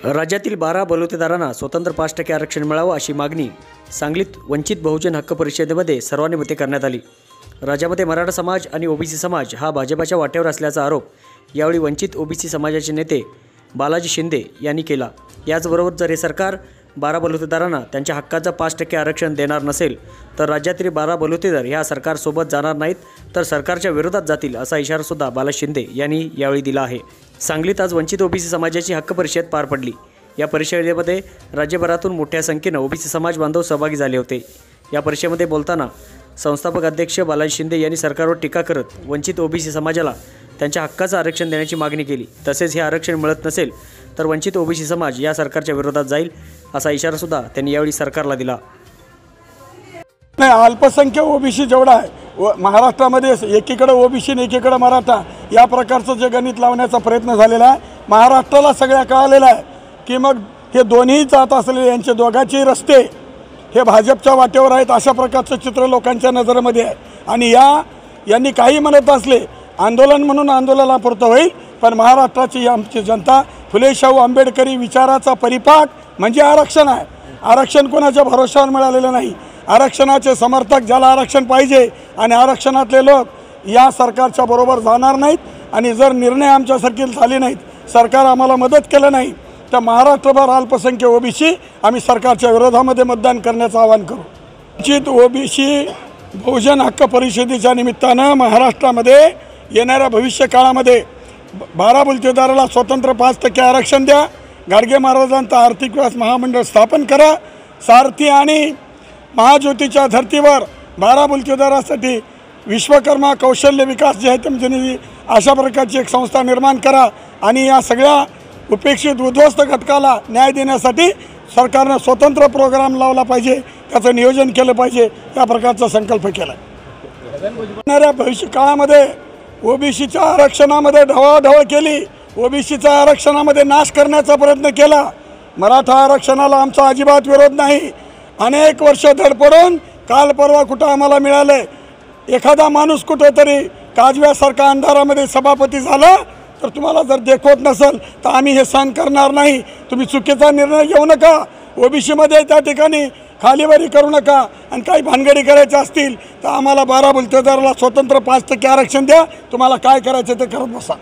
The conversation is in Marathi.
राज्यातील 12 बलुतेदारांना स्वतंत्र 5% आरक्षण मिळावं अशी मागणी सांगलीत वंचित बहुजन हक्क परिषदेमध्ये सर्वानुमते करण्यात आली। राज्यामध्ये मराठा समाज आणि ओबीसी समाज हा भाजपच्या वाटेवर असल्याचा आरोप यावेळी वंचित ओबीसी समाजाचे नेते बालाजी शिंदे यांनी केला। याचबरोबर जर हे सरकार 12 बलुतेदारांना त्यांच्या हक्काचं 5% आरक्षण देणार नसेल तर राज्यातील 12 बलुतेदार ह्या सरकारसोबत जाणार नाहीत तर सरकारच्या विरोधात जातील असा इशारा सुद्धा बालाजी शिंदे यांनी यावेळी दिला आहे। सांगलीत आज वंचित ओबीसी समाजाची हक्क परिषद पार पडली। या परिषदेमध्ये राज्यभरातून मोठ्या संख्येने ओबीसी समाज बांधव सहभागी झाले होते। या परिषदेमध्ये बोलताना संस्थापक अध्यक्ष बालाजी शिंदे यांनी सरकारवर टीका करत वंचित ओबीसी समाजाला त्यांच्या हक्काचं आरक्षण देण्याची मागणी केली। तसेच हे आरक्षण मिळत नसेल तर वंचित ओबीसी समाज या सरकारच्या विरोधात जाईल असा इशारा सुद्धा त्यांनी यावेळी सरकारला दिला। अल्पसंख्य ओबीसी जेवढा आहे महाराष्ट्रामध्ये एकीकडे ओबीसी आणि एकीकडे मराठा या प्रकारचं जे गणित लावण्याचा प्रयत्न झालेला आहे। महाराष्ट्राला सगळ्या कळालेलं आहे की मग हे दोन्ही जात असलेले यांचे दोघांचे रस्ते हे भाजपच्या वाटेवर आहेत अशा प्रकारचं चित्र लोकांच्या नजरेमध्ये आहे। आणि यांनी काही म्हणत असले आंदोलन म्हणून आंदोलनापुरतं होईल, पण महाराष्ट्राची आमची जनता फुले शाहू आंबेडकरी विचाराचा परिपाक म्हणजे आरक्षण आहे। आरक्षण कोणाच्या भरोशावर मिळालेलं नाही। आरक्षणाचे समर्थक ज्याला आरक्षण पाहिजे आणि आरक्षणातले लोक या सरकारच्या बरोबर जाणार नाहीत आणि जर निर्णय आमच्यासारखे झाले नाहीत, सरकार आम्हाला मदत केलं नाही तर महाराष्ट्रभर अल्पसंख्य ओबीसी आम्ही सरकारच्या विरोधामध्ये मतदान करण्याचं आवाहन करू। वंचित ओबीसी बहुजन हक्क परिषदेच्या निमित्तानं महाराष्ट्रामध्ये येणाऱ्या भविष्य काळामध्ये 12 बलुतेदाराला स्वतंत्र 5% आरक्षण द्या, गाडगे महाराजांचा आर्थिक विकास महामंडळ स्थापन करा, सारथी आणि महाज्योतीच्या धर्तीवर 12 बलुतेदारासाठी विश्वकर्मा कौशल्य विकास जे आहे म्हणजे अशा प्रकारची एक संस्था निर्माण करा आणि या सगळ्या उपेक्षित उद्ध्वस्त घटकाला न्याय देण्यासाठी सरकारनं स्वतंत्र प्रोग्राम लावला पाहिजे, त्याचं नियोजन केलं पाहिजे, या प्रकारचा संकल्प केला। येणाऱ्या भविष्य काळामध्ये ओबीसीच्या आरक्षणामध्ये ढवळाढवळ केली, ओबीसीच्या आरक्षणामध्ये नाश करण्याचा प्रयत्न केला। मराठा आरक्षणाला आमचा अजिबात विरोध नाही। अनेक वर्ष धडपडून काल परवा कुठं आम्हाला मिळाले, एखादा माणूस कुठेतरी काजव्यासारखा अंधारामध्ये सभापती झाला तर तुम्हाला जर देखवत नसेल तर आम्ही हे सहन करणार नाही। तुम्ही चुकीचा निर्णय घेऊ नका, ओबीसीमध्ये त्या ठिकाणी खालीवारी करू नका आणि काही भानगडी करायच्या असतील तर आम्हाला 12 बलुतेदाराला स्वतंत्र 5% आरक्षण द्या, तुम्हाला काय करायचं ते करत बसा।